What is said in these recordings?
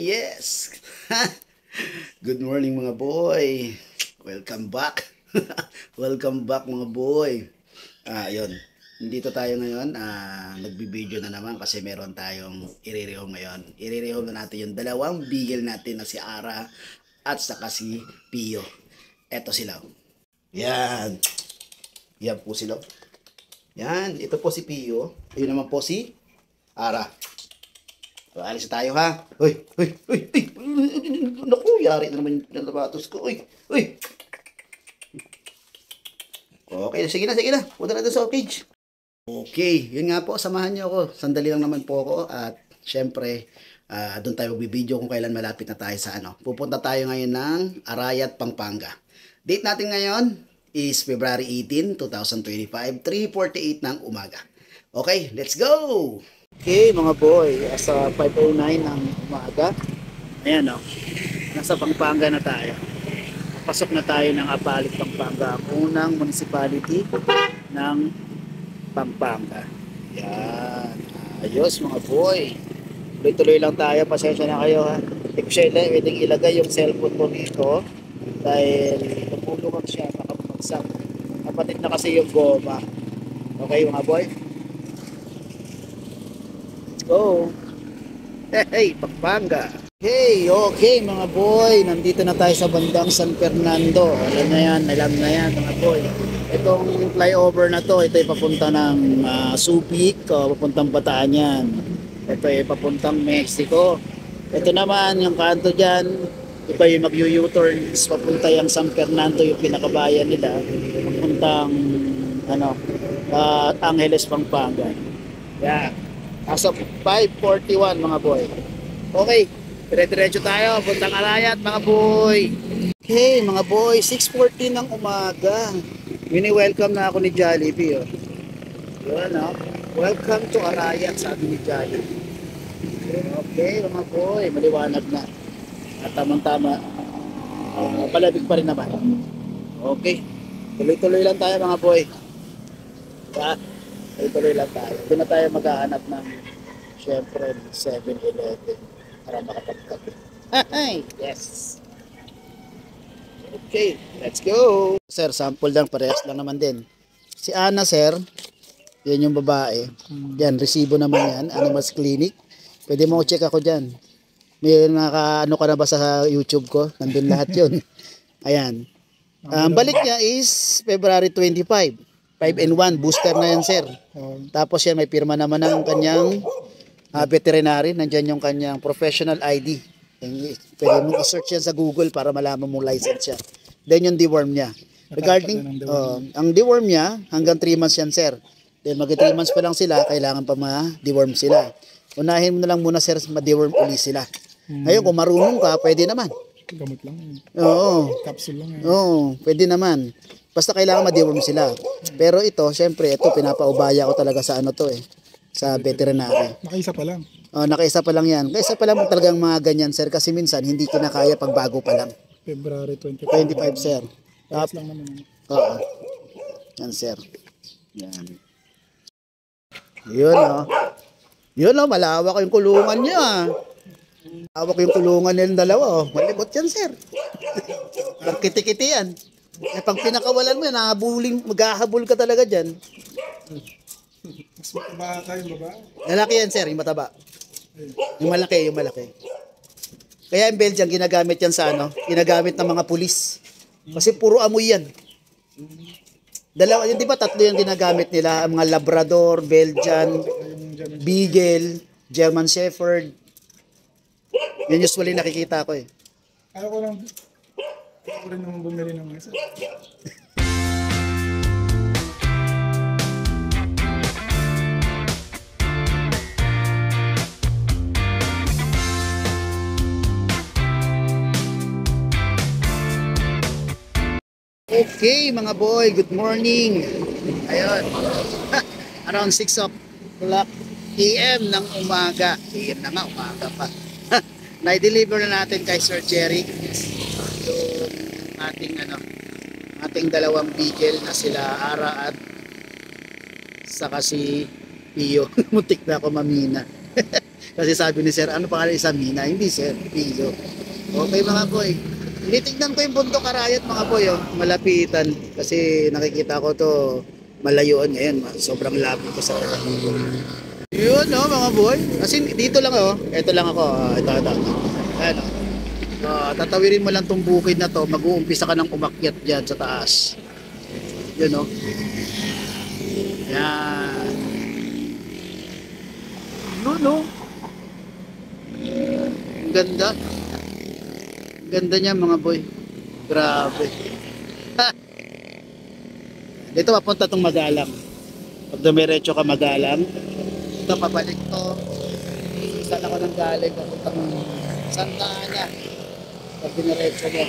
yes! Good morning mga boy. Welcome back. Welcome back mga boy. Yun. Nandito tayo ngayon. Nagbibideo na naman kasi meron tayong i-rehome ngayon. I-rehome na natin yung dalawang bigel natin na si Ara at saka si Pio. Eto sila. Yan. Yan po sila. Yan. Ito po si Pio. Ayun naman po si Ara. So, alis tayo ha. Uy. Naku, yari na naman yung labatos ko. Uy. Okay, sige na. Punta na doon sa cage. Okay, yun nga po. Samahan niyo ako. Sandali lang naman po ako. At syempre, doon tayo magbibideo kung kailan malapit na tayo sa ano. Pupunta tayo ngayon ng Arayat, Pampanga. Date natin ngayon is February 18, 2025, 3:48 ng umaga. Okay, let's go! Okay mga boy, sa 5:09 ng umaga. Ayan o, nasa Pampanga na tayo. Pasok na tayo ng Apalit, Pampanga, ang unang municipality ng Pampanga. Yan, ayos mga boy. Tuloy-tuloy lang tayo, pasensya na kayo ha. Hindi ko siya pwedeng ilagay yung cellphone ko dito dahil napulungan siya, nakapagsak. Kapatid na kasi yung goma. Okay mga boy? Go! Hey, Pampanga! Okay mga boy, nandito na tayo sa bandang San Fernando. Alam na yan mga boy. Itong flyover na to, ito ay papunta ng Subic, papuntang Bataan yan. Ito ay papuntang Mexico. Ito naman, yung kanto dyan, ito yung mag-U-turn, papunta yung San Fernando, yung pinakabayan nila, papuntang Angeles, Pampanga. Yeah. As of 5:41 mga boy. Okay, dire-diretso tayo, puntang Arayat mga boy. Okay mga boy, 6:40 ng umaga. Wini-welcome na ako ni Jollibee. Yun welcome to Arayat, sabi ni Jollibee. Okay mga boy, maliwanag na. At tamang-tama, palabig pa rin naman. Okay, tuloy-tuloy lang tayo mga boy. Tuloy lang tayo. Doon na tayo maghahanap ng syempre 7-Eleven para makapagkape. Yes! Okay, let's go! Sir, sample lang, parehas lang naman din. Si Ana, sir, yan yung babae. Yan, resibo naman yan. Animals Clinic. Pwede mo check ako dyan. May naka-ano ka na ba sa YouTube ko? Nandun lahat yun. Ayan. Balik niya is February 25. 5-in-1, booster na yan sir. Tapos yan may pirma naman ng kanyang veterinary. Nandyan yung kanyang professional ID. Pwede mo i-search yan sa Google para malaman mong license siya. Then yung deworm niya. Regarding, ang deworm niya, hanggang 3 months yan sir. Then mag 3 months pa lang sila, kailangan pa ma-deworm sila. Unahin mo na lang muna sir, ma-deworm uli sila. Ngayon kung marunong ka, pwede naman. Gamot lang. Oo. Capsule lang. Oo, pwede naman. Basta kailangan ma-deworm sila. Pero ito, syempre, ito pinapaubaya ko talaga sa ano to sa veterinary. Nakaisa pa lang. Nakaisa pa lang yan. Kaisa pa lang talagang mga ganyan, sir. Kasi minsan, hindi kinakaya pag bago pa lang. February 25. 25, sir. Tapos lang naman. Oo. Yan, sir. Yan. Yun, Yun, malawak yung kulungan niya. Malawak yung kulungan nilang dalawa, Malibot yan, sir. Kiti-kiti yan. Pag pinakawalan mo, maghahabol ka talaga dyan. Mas mataba tayo, babae. Lalaki yan, sir, yung mataba. Yung malaki. Kaya yung Belgian, ginagamit yan sa ginagamit ng mga pulis. Kasi puro amoy yan. Dalawa, yun, di ba tatlo yung ginagamit nila? Ang mga Labrador, Belgian, Beagle, German Shepherd. Yun usually nakikita ko Ako rin naman bumili ng isa. Okay mga boy, good morning. Ayun. Around 6 o'clock AM ng umaga. AM na nga, umaga pa. Na-deliver na natin kay Sir Jerry yung ating dalawang bigel na sila Ara at saka si Pio. Muntik na ako mamina. Kasi sabi ni sir, ano pangalan isa Mina? Hindi sir, Pio. Okay mga boy. Tinitignan ko yung bundok Arayat mga boy, oh. Malapitan. Kasi nakikita ko to malayuan ngayon. Sobrang lapit ko sa yun, no, mga boy. Kasi dito lang, oh. Ito lang ako. Ito. Ayan, oh. Tatawirin mo lang tong bukid na to. Mag-uumpisa ka ng umakyat dyan sa taas. Yun, no. Yan. Yun, no. Ang ganda. Ang ganda niya, mga boy. Grabe. Dito papunta tong Magalang. Pag dumiretso ka Magalang, ito pabalik to. Saan ako nang galing, papuntang Santa Ana. Pag diniretso mo,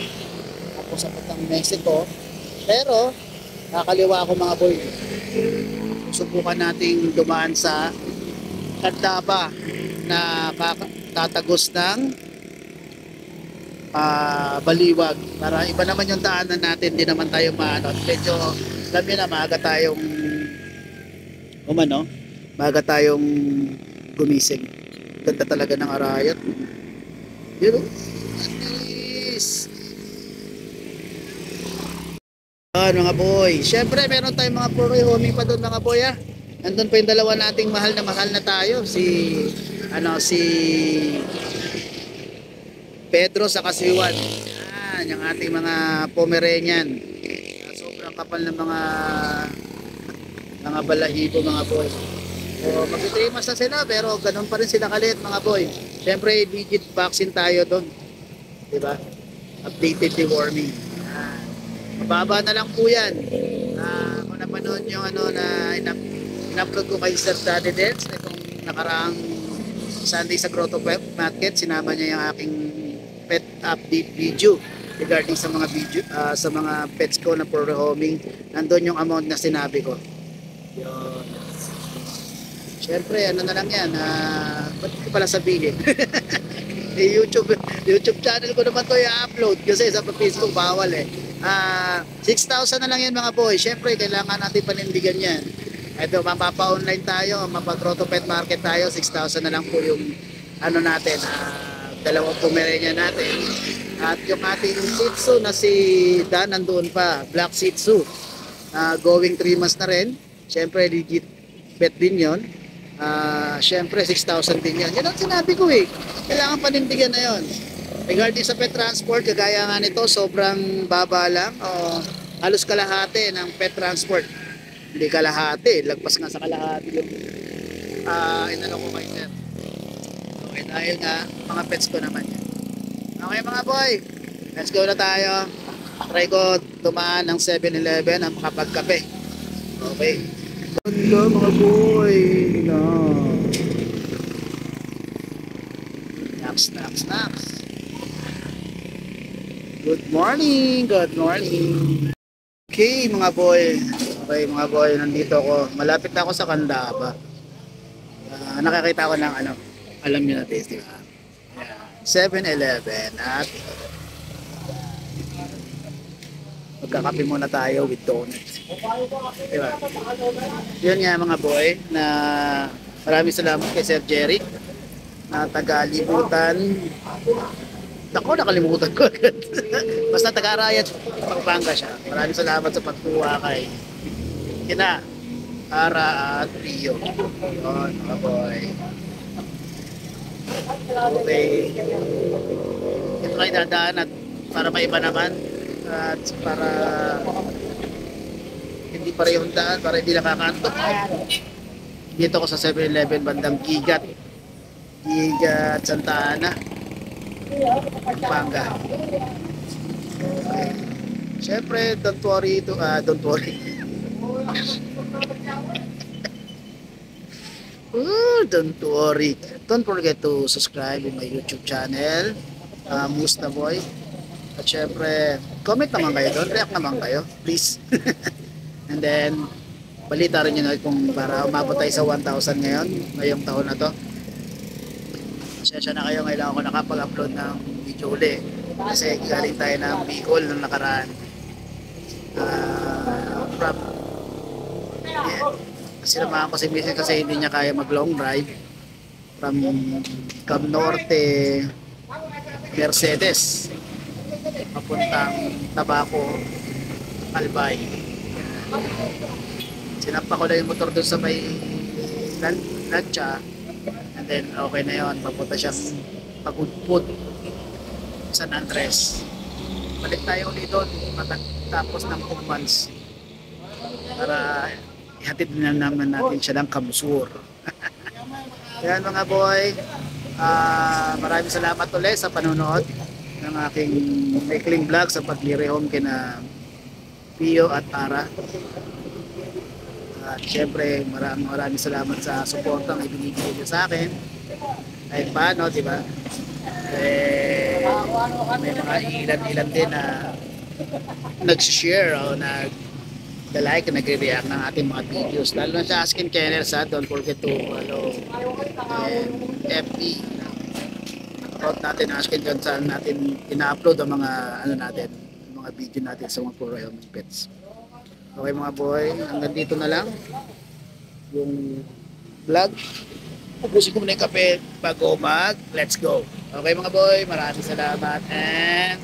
tapos sa papuntang Mexico. Pero, nakakaliwa ako mga boy. Subukan nating dumaan sa Candaba na tatagos ng Baliwag. Para iba naman yung daanan natin, di naman tayo maano. Medyo kami na maaga tayong maaga tayong gumising. Ganda talaga ng Arayat. Yun o. Atis. Mga boy. Siyempre meron tayong mga puri homing pa doon mga boy, ha. Nandun pa yung dalawa nating mahal na tayo. Si Pedro sa Kasiwan. Yan, yung ating mga Pomeranian. Sobrang kapal ng mga balahibo mga boy. So, mag-3 months na sila pero ganun pa rin sila kalit mga boy. Siyempre, digit vaccine tayo doon. Diba? Updated deworming. Mababa na lang po yan. Kung napanood yung na in-upload ko kay Sir Daddy Dance itong nakaraang Sunday sa Grotto Market, sinama niya yung aking pet update video regarding sa mga video sa mga pets ko na for rehoming. Nandun yung amount na sinabi ko. Yun. Siyempre, ano na lang yan, ba't ko pala sabihin? YouTube channel ko naman to i-upload kasi sa Facebook bawal eh. 6,000 na lang yan mga boy. Siyempre, kailangan natin panindigan yan. Ito, mapapa-online tayo, mapa-Grotto Pet Market tayo, 6,000 na lang po yung ano natin, dalawang Pomeranian natin. At yung ating Shih Tzu na si Dan nandoon pa, Black Shih Tzu, going 3 months na rin. Siyempre, legit pet din yun. Siyempre 6,000 din yan. Yan ang sinabi ko eh. Kailangan panindigan na yun. Regarding sa pet transport, kagaya nga nito, sobrang baba lang. Halos kalahati ng pet transport. Hindi kalahati. Lagpas nga sa kalahati yung inano ko kay sir. Okay, dahil nga mga pets ko naman yan. Okay mga boy, let's go na tayo. Try ko tumaan ng 7-Eleven ang makapagkape. Okay. Ganda mga boy. No. Snacks. Good morning. Okay mga boy. Okay mga boy, nandito ako. Malapit na ako sa Candaba. Nakakita ko ng alam niyo na taste, di ba? 7-Eleven at magkakape muna tayo with donuts. Diba? Yun nga mga boy, na maraming salamat kay Sir Jerry na taga-libutan. Ako, nakalimutan ko. Basta taga-Arayat, Pampanga siya. Maraming salamat sa pagkuha kay kina Ara at Rio. Yun mga boy. Okay. Ito kayo dadaan at para maiba naman at para hindi parehong daan, para hindi nakakantok. Dito ko sa 7-Eleven bandang Gigat Santa Ana, Pampanga. Okay. Siyempre, don't worry. Don't worry. Don't forget to subscribe in my YouTube channel, Musta Boy. At syempre, comment naman kayo doon, react naman kayo, please. And then, balita rin nyo kung para umabot tayo sa 1,000 ngayong taon na to. Pasensya na kayo, ngayon ako nakapag-upload ng video uli. Kasi galing tayo ng Bicol nung nakaraan. Sinamahan ko si Mrs. kasi hindi niya kaya mag long drive. from Cam Norte, Mercedes, papuntang Tabaco, Albay. Sinampa ko na yung motor doon sa may Lancia, and then okay na yon, papunta siyang Pagudpud, San Andres. Balik tayo ulit doon tapos ng 2 months para ihatid na naman natin siya ng Kamsur. Yan mga boy, maraming salamat ulit sa panonood ng aking maikling vlog sa paglirehome kina Pio at Tara. At syempre maraming salamat sa suportang ibinigay niyo sa akin. Kahit paano, di ba? May mga ilan-ilan din na nag-share o nag-like, nagre-react ng ating mga videos. Lalo na sa Askin Kenners, don't forget to follow FB account natin, Askin, dyan saan natin ina-upload ang mga natin, mga video natin sa mga Puro Helmet Pets. Okay mga boy, hanggang dito na lang yung vlog. Ubusin ko muna yung kape bago let's go. Okay mga boy, maraming salamat and